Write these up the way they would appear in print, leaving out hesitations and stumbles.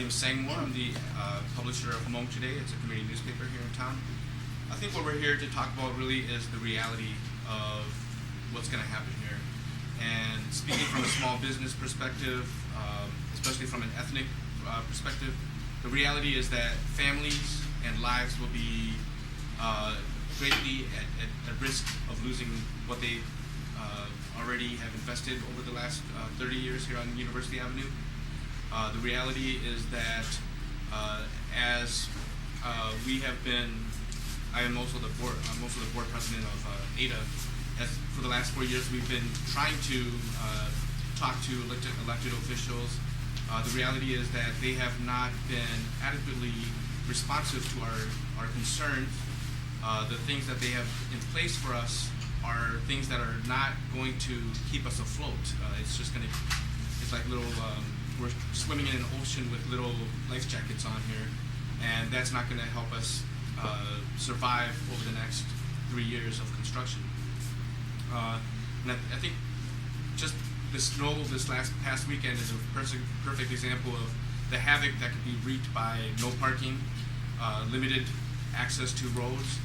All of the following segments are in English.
name is Sang Moore. I'm the publisher of Hmong Today. It's a community newspaper here in town. I think what we're here to talk about really is the reality of what's going to happen here. And speaking from a small business perspective, especially from an ethnic perspective, the reality is that families and lives will be greatly at risk of losing what they already have invested over the last 30 years here on University Avenue. The reality is that as we have been, I am also the board president of ADA. As for the last 4 years, we've been trying to talk to elected officials. The reality is that they have not been adequately responsive to our concerns. The things that they have in place for us are things that are not going to keep us afloat. It's like little, we're swimming in an ocean with little life jackets on here, and that's not going to help us survive over the next 3 years of construction. And I think just this snow this past weekend is a perfect example of the havoc that could be wreaked by no parking, limited access to roads.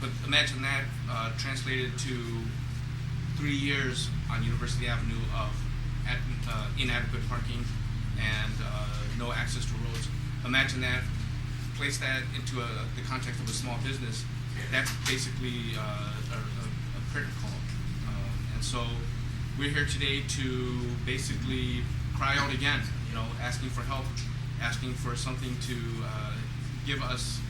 But imagine that translated to 3 years on University Avenue of inadequate parking and no access to roads. Imagine that, place that into the context of a small business. That's basically a curtain call. And so we're here today to basically cry out again, asking for help, asking for something to give us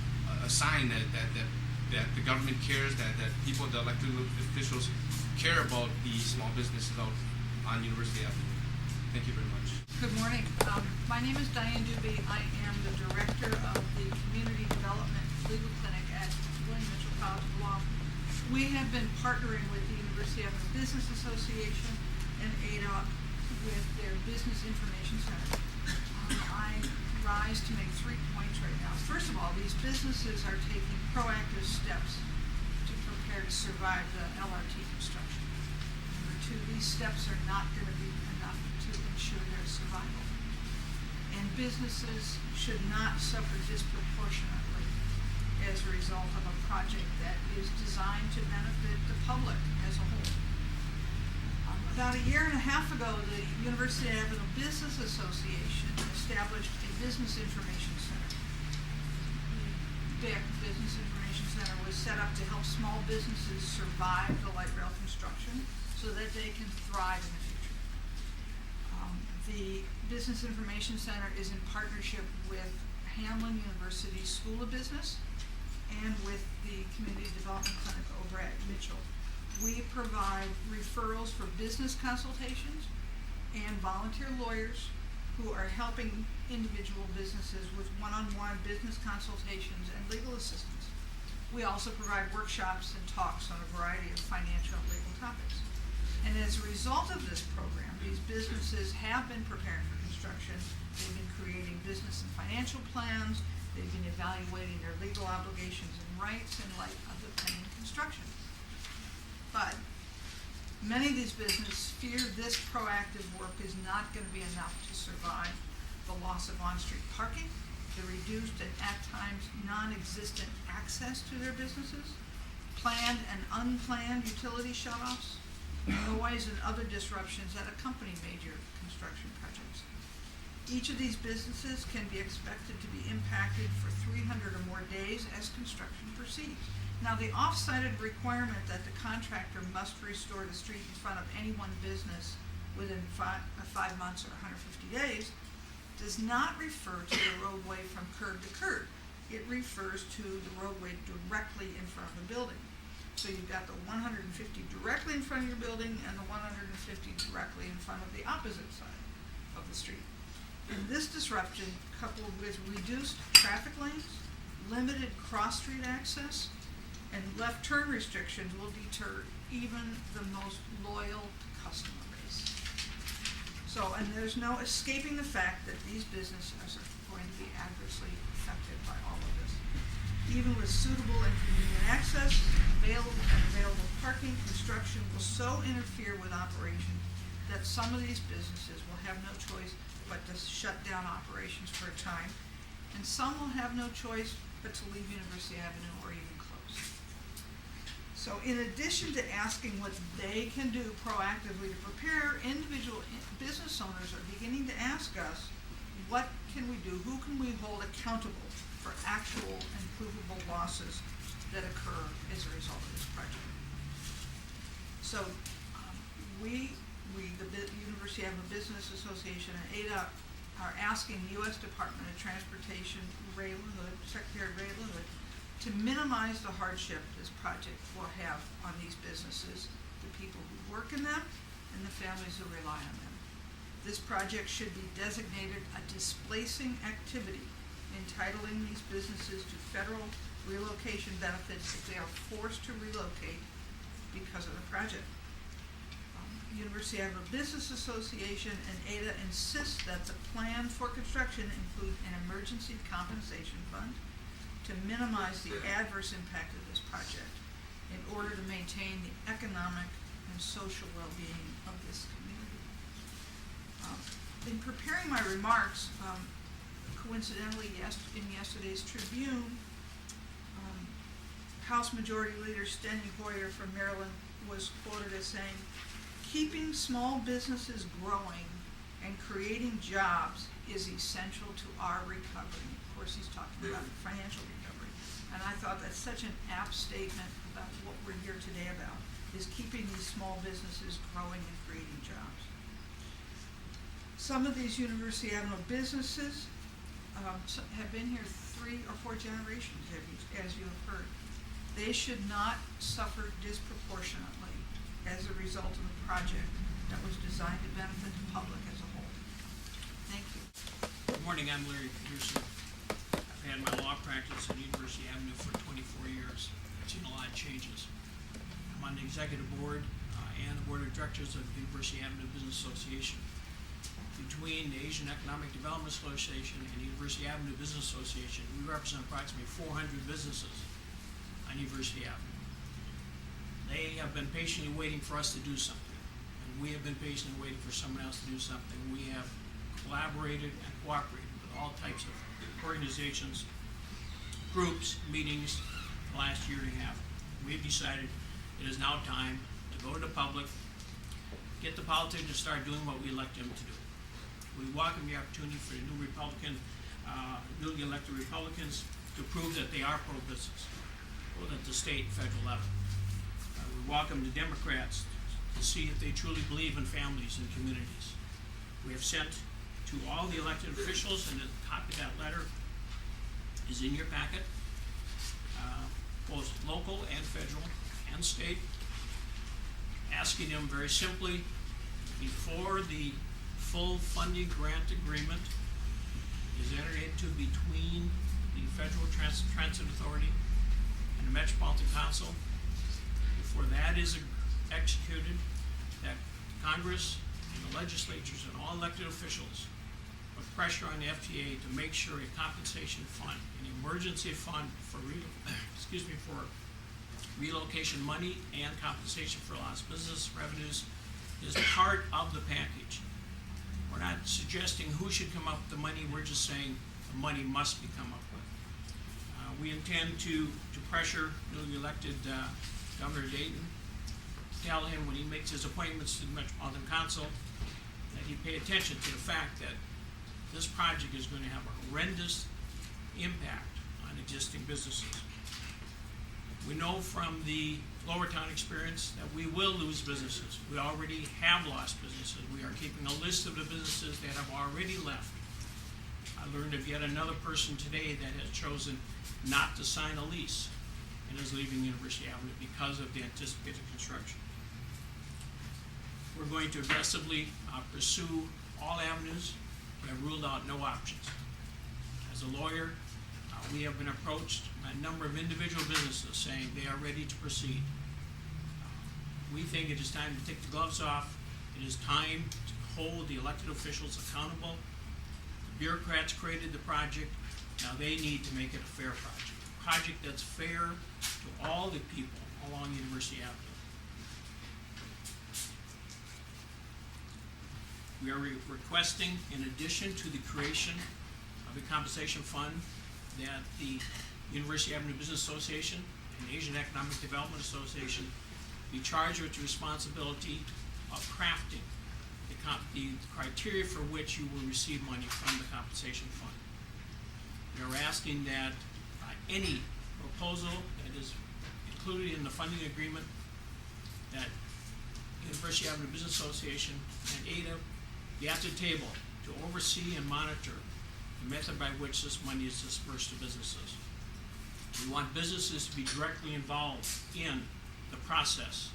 a sign that the government cares, that people, the elected officials, care about the small businesses out on University Avenue. Thank you very much. Good morning. My name is Diane Dubé. I am the director of the Community Development Legal Clinic at William Mitchell College of Law. We have been partnering with the University Avenue Business Association and ADA with their Business Information Center. I rise to make 3 points right now. First of all, these businesses are taking proactive steps to prepare to survive the LRT construction. Number 2, these steps are not going to be enough to ensure their survival. And businesses should not suffer disproportionately as a result of a project that is designed to benefit the public as a whole. About a year and a half ago, the University Avenue Business Association established a Business Information Center. The BIC, Business Information Center, was set up to help small businesses survive the light rail construction so that they can thrive in the future. The Business Information Center is in partnership with Hamline University School of Business and with the Community Development Clinic over at Mitchell. We provide referrals for business consultations and volunteer lawyers who are helping individual businesses with one-on-one business consultations and legal assistance. We also provide workshops and talks on a variety of financial and legal topics. And as a result of this program, these businesses have been preparing for construction. They've been creating business and financial plans. They've been evaluating their legal obligations and rights in light of the pending construction. But many of these businesses fear this proactive work is not going to be enough to survive the loss of on-street parking, the reduced and at times non-existent access to their businesses, planned and unplanned utility shutoffs, noise and other disruptions that accompany major construction projects. Each of these businesses can be expected to be impacted for 300 or more days as construction proceeds. Now, the off-cited requirement that the contractor must restore the street in front of any one business within 5 months or 150 days does not refer to the roadway from curb to curb. It refers to the roadway directly in front of the building. So you've got the 150 directly in front of your building and the 150 directly in front of the opposite side of the street. And this disruption, coupled with reduced traffic lanes, limited cross-street access, and left turn restrictions will deter even the most loyal customer base. So, and there's no escaping the fact that these businesses are going to be adversely affected by all of this. Even with suitable and convenient access, available parking, construction will so interfere with operation that some of these businesses will have no choice but to shut down operations for a time, and some will have no choice but to leave University Avenue or even close. So in addition to asking what they can do proactively to prepare, individual business owners are beginning to ask us, what can we do? Who can we hold accountable for actual and provable losses that occur as a result of this project? So the University Avenue Business Association and ADA are asking the U.S. Department of Transportation, Secretary Ray LaHood, to minimize the hardship this project will have on these businesses, the people who work in them, and the families who rely on them. This project should be designated a displacing activity, entitling these businesses to federal relocation benefits if they are forced to relocate because of the project. University Avenue Business Association and ADA insist that the plan for construction include an emergency compensation fund to minimize the adverse impact of this project in order to maintain the economic and social well-being of this community. In preparing my remarks, coincidentally, in yesterday's Tribune, House Majority Leader Steny Hoyer from Maryland was quoted as saying, "Keeping small businesses growing and creating jobs is essential to our recovery." Of course, he's talking about financial recovery. And I thought that's such an apt statement about what we're here today about, is keeping these small businesses growing and creating jobs. Some of these University Avenue businesses have been here 3 or 4 generations, as you have heard. They should not suffer disproportionately as a result of a project that was designed to benefit the public as a whole. Thank you. Good morning, I'm Larry Peterson. I've had my law practice at University Avenue for 24 years. I've seen a lot of changes. I'm on the executive board and the board of directors of the University Avenue Business Association. Between the Asian Economic Development Association and the University Avenue Business Association, we represent approximately 400 businesses on University Avenue. They have been patiently waiting for us to do something, and we have been patiently waiting for someone else to do something. We have collaborated and cooperated with all types of organizations, groups, meetings the last year and a half. We have decided it is now time to go to the public, get the politicians to start doing what we elect them to do. We welcome the opportunity for the newly elected Republicans to prove that they are pro-business, both at the state and federal level. We welcome the Democrats to see if they truly believe in families and communities. We have sent to all the elected officials, and a copy of that letter is in your packet, both local and federal and state, asking them very simply, before the full funding grant agreement is entered into between the Federal Transit Authority and the Metropolitan Council, before that is executed, that Congress and the legislatures and all elected officials put pressure on the FTA to make sure a compensation fund, an emergency fund for relocation money and compensation for lost business revenues is part of the package. We're not suggesting who should come up with the money, we're just saying the money must be come up with. We intend to pressure newly elected Governor Dayton, tell him when he makes his appointments to the Metropolitan Council that he pay attention to the fact that this project is going to have a horrendous impact on existing businesses. We know from the Lower Town experience that we will lose businesses. We already have lost businesses. We are keeping a list of the businesses that have already left. I learned of yet another person today that has chosen not to sign a lease and is leaving University Avenue because of the anticipated construction. We're going to aggressively pursue all avenues. We have ruled out no options. As a lawyer, we have been approached by a number of individual businesses saying they are ready to proceed. We think it is time to take the gloves off. It is time to hold the elected officials accountable. The bureaucrats created the project. Now they need to make it a fair project. A project that's fair to all the people along University Avenue. We are requesting, in addition to the creation of a compensation fund, that the University Avenue Business Association and Asian Economic Development Association be charged with the responsibility of crafting the criteria for which you will receive money from the compensation fund. We are asking that any proposal that is included in the funding agreement, that University Avenue Business Association and ADA be at the table to oversee and monitor the method by which this money is dispersed to businesses. We want businesses to be directly involved in the process.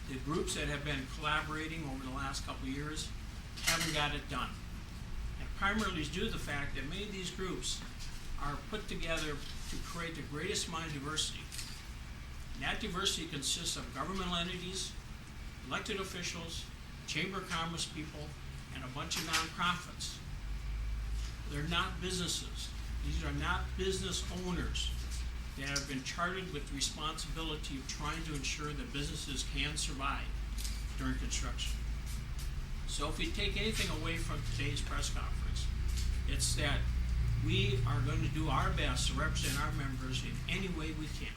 The groups that have been collaborating over the last couple of years haven't got it done. And primarily is due to the fact that many of these groups are put together to create the greatest amount of diversity. And that diversity consists of governmental entities, elected officials, Chamber of Commerce people, and a bunch of nonprofits. They're not businesses. These are not business owners that have been chartered with the responsibility of trying to ensure that businesses can survive during construction. So if we take anything away from today's press conference, it's that we are going to do our best to represent our members in any way we can.